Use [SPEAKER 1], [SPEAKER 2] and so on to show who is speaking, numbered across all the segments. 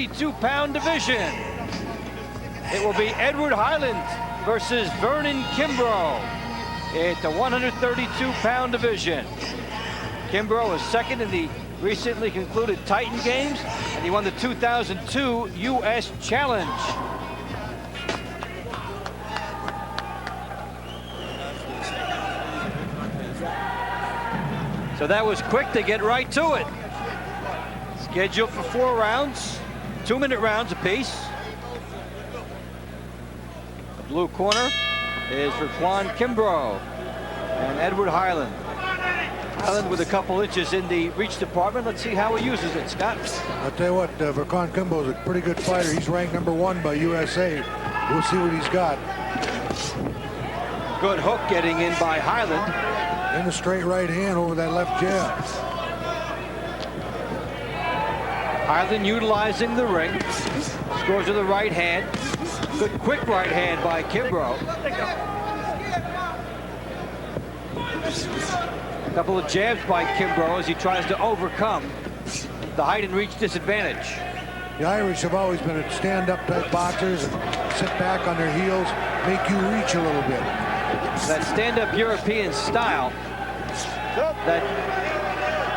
[SPEAKER 1] 132-pound division. It will be Edward Hyland versus Vernon Kimbrough at the 132-pound division. Kimbrough is second in the recently concluded Titan Games, and he won the 2002 U.S. Challenge. So that was quick to get right to it. Scheduled for 4 rounds, 2-minute rounds apiece. The blue corner is Vernon Kimbrough and Edward Hyland. Hyland with a couple inches in the reach department. Let's see how he uses it, Scott.
[SPEAKER 2] I'll tell you what, Vernon Kimbrough is a pretty good fighter. He's ranked #1 by USA. We'll see what he's got.
[SPEAKER 1] Good hook getting in by Hyland.
[SPEAKER 2] In the straight right hand over that left jab.
[SPEAKER 1] Hyland utilizing the ring. Scores with the right hand. Good quick right hand by Kimbrough. A couple of jabs by Kimbrough as he tries to overcome the height and reach disadvantage.
[SPEAKER 2] The Irish have always been stand-up type boxers and sit back on their heels, make you reach a little bit.
[SPEAKER 1] That stand-up European style, that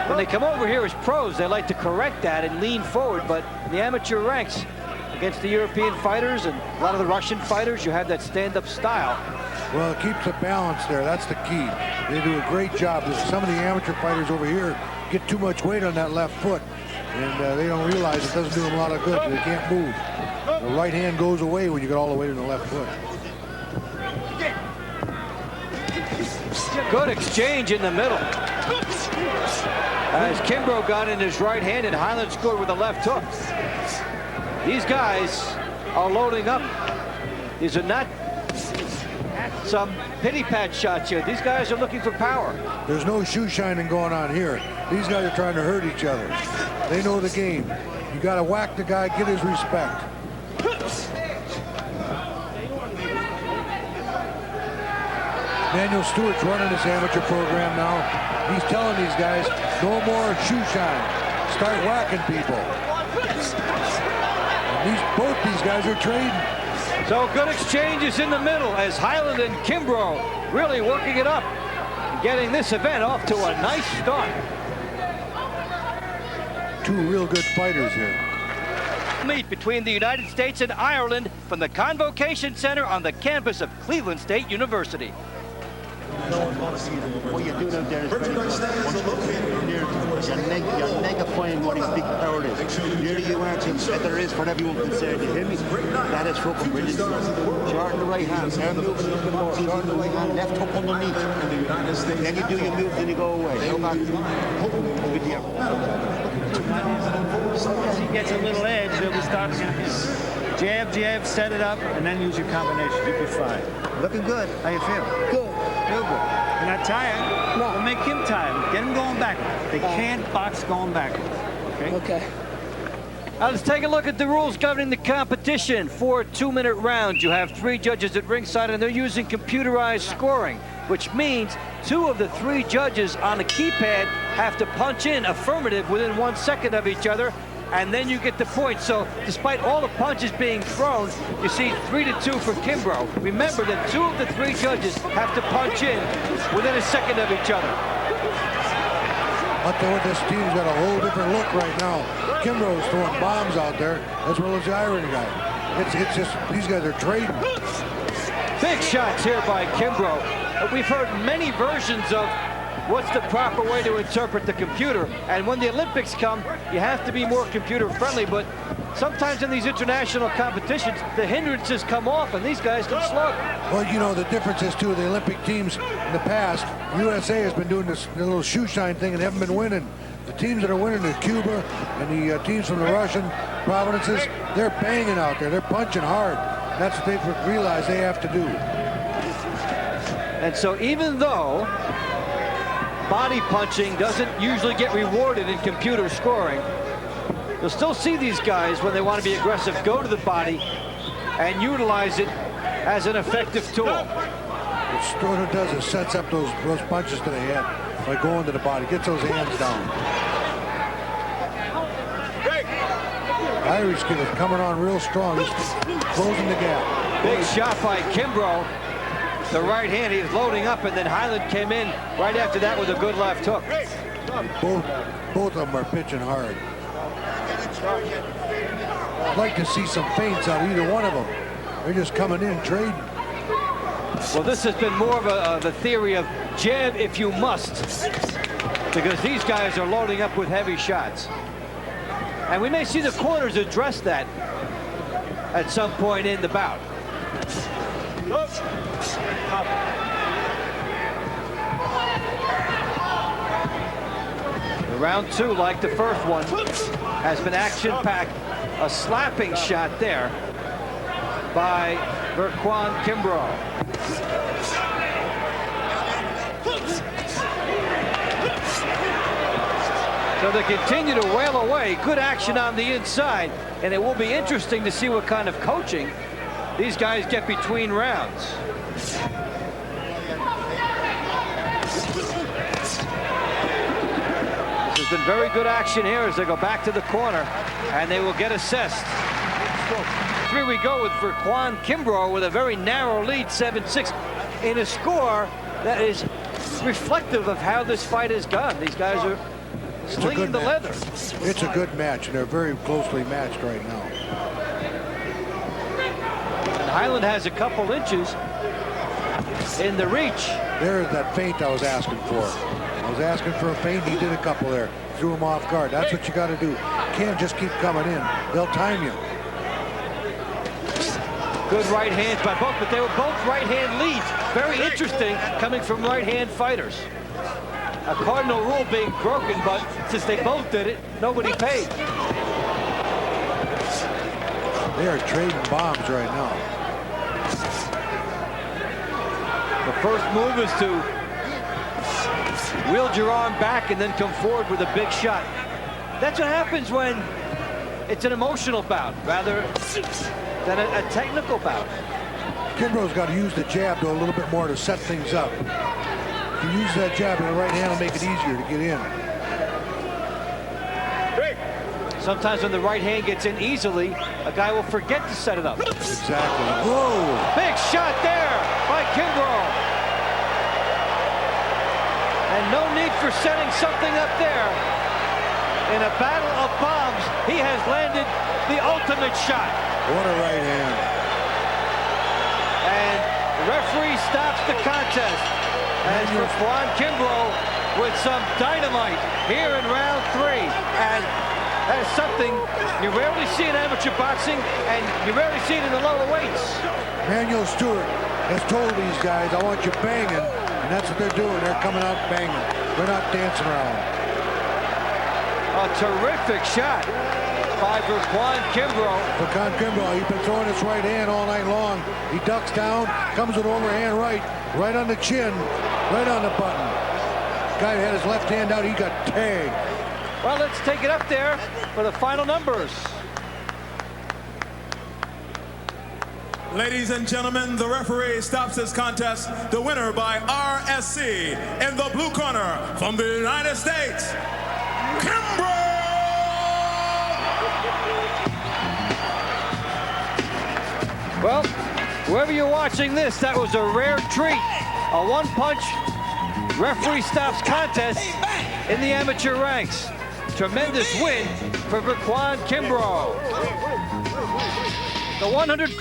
[SPEAKER 1] when they come over here as pros, they like to correct that and lean forward, but in the amateur ranks against the European fighters and a lot of the Russian fighters, you have that stand-up style.
[SPEAKER 2] Well, it keeps the balance there. That's the key. They do a great job. Some of the amateur fighters over here get too much weight on that left foot, and they don't realize it doesn't do them a lot of good. They can't move. The right hand goes away when you get all the way to the left foot.
[SPEAKER 1] Good exchange in the middle. As Kimbrough got in his right hand and Hyland scored with a left hook. These guys are loading up. These are not some pity-pat shots here. These guys are looking for power.
[SPEAKER 2] There's no shoe shining going on here. These guys are trying to hurt each other. They know the game. You got to whack the guy, get his respect. Daniel Stewart's running this amateur program now. He's telling these guys, no more shoe shine. Start whacking people. And both these guys are trading.
[SPEAKER 1] So good exchanges in the middle as Hyland and Kimbrough really working it up, getting this event off to a nice start.
[SPEAKER 2] Two real good fighters here.
[SPEAKER 1] Meet between the United States and Ireland from the Convocation Center on the campus of Cleveland State University.
[SPEAKER 3] What you're doing out there is very good. You're negativing what his big power is. Here you are, better is for everyone concerned. You hear me? That is fucking brilliant. Short in the right hand. Short in the right hand. Left hook underneath. Then you do your moves and you go away. Go back. With you.
[SPEAKER 4] As he gets a little edge, he'll be starting again. Jab, jab, set it up, and then use your combination. You'll be fine.
[SPEAKER 3] Looking good.
[SPEAKER 4] How you feel?
[SPEAKER 3] Good.
[SPEAKER 4] Feel good. You're not tired?
[SPEAKER 5] No.
[SPEAKER 4] We'll make him tired. Get him going backward. They can't box going backward. Okay?
[SPEAKER 5] Okay.
[SPEAKER 1] Now let's take a look at the rules governing the competition. 4 2-minute rounds. You have 3 judges at ringside, and they're using computerized scoring, which means 2 of the 3 judges on the keypad have to punch in affirmative within 1 second of each other, and then you get the point. So despite all the punches being thrown, you see 3-2 for Kimbrough. Remember that 2 of the 3 judges have to punch in within a second of each other.
[SPEAKER 2] I'll tell you what, this team's got a whole different look right now. Kimbrough's throwing bombs out there, as well as the Irish guy. It's just, these guys are trading.
[SPEAKER 1] Big shots here by Kimbrough. We've heard many versions of what's the proper way to interpret the computer. And when the Olympics come, you have to be more computer friendly, but sometimes in these international competitions, the hindrances come off and these guys can slug.
[SPEAKER 2] Well, you know, the difference is too, the Olympic teams in the past, USA has been doing this little shoe shine thing and haven't been winning. The teams that are winning is Cuba, and the teams from the Russian provinces, they're banging out there. They're punching hard. That's what they've realized they have to do.
[SPEAKER 1] And so even though body punching doesn't usually get rewarded in computer scoring, you'll still see these guys, when they want to be aggressive, go to the body and utilize it as an effective tool.
[SPEAKER 2] What Stoner does is sets up those punches to the head by going to the body, gets those hands down. Irish kid is coming on real strong. He's closing the gap.
[SPEAKER 1] Big shot by Kimbrough. The right hand, he was loading up, and then Hyland came in right after that with a good left hook.
[SPEAKER 2] Both of them are pitching hard. I'd like to see some feints out of either one of them. They're just coming in, trading.
[SPEAKER 1] Well, this has been more of a theory of jab if you must, because these guys are loading up with heavy shots. And we may see the corners address that at some point in the bout. Round two, like the first one, has been action-packed. A slapping shot there by Vernon Kimbrough. So they continue to wail away. Good action on the inside, and it will be interesting to see what kind of coaching these guys get between rounds. This has been very good action here as they go back to the corner, and they will get assessed. Here we go with Vernon Kimbrough with a very narrow lead, 7-6, in a score that is reflective of how this fight has gone. These guys are slinging the leather.
[SPEAKER 2] It's a good match, and they're very closely matched right now.
[SPEAKER 1] And Hyland has a couple inches in the reach.
[SPEAKER 2] There's that feint I was asking for. I was asking for a feint. He did a couple there. Threw him off guard. That's what you got to do. You can't just keep coming in. They'll time you.
[SPEAKER 1] Good right hands by both, but they were both right-hand leads. Very interesting coming from right-hand fighters. A cardinal rule being broken, but since they both did it, nobody paid.
[SPEAKER 2] They are trading bombs right now.
[SPEAKER 1] The first move is to wield your arm back and then come forward with a big shot. That's what happens when it's an emotional bout rather than a technical bout.
[SPEAKER 2] Kimbrough's got to use the jab though a little bit more to set things up. If you use that jab in the right hand, it'll make it easier to get in.
[SPEAKER 1] Sometimes when the right hand gets in easily, a guy will forget to set it up.
[SPEAKER 2] Exactly. Whoa!
[SPEAKER 1] Big shot there by Kimbrough. And no need for setting something up there. In a battle of bombs, he has landed the ultimate shot.
[SPEAKER 2] What a right hand.
[SPEAKER 1] And the referee stops the contest. As Vernon Kimbrough with some dynamite here in round three. And that is something you rarely see in amateur boxing, and you rarely see it in the lower weights.
[SPEAKER 2] Manuel Stewart has told these guys, I want you banging, and that's what they're doing. They're coming out banging. They're not dancing around.
[SPEAKER 1] A terrific shot by Vernon Kimbrough.
[SPEAKER 2] Vernon Kimbrough, he's been throwing his right hand all night long. He ducks down, comes with overhand right on the chin, right on the button. Guy had his left hand out, he got tagged.
[SPEAKER 1] Well, let's take it up there for the final numbers.
[SPEAKER 5] Ladies and gentlemen, the referee stops this contest. The winner by RSC in the blue corner from the United States, Kimbrough!
[SPEAKER 1] Well, wherever you're watching this, that was a rare treat. A one-punch referee stops contest in the amateur ranks. Tremendous win for Vernon Kimbrough. The 140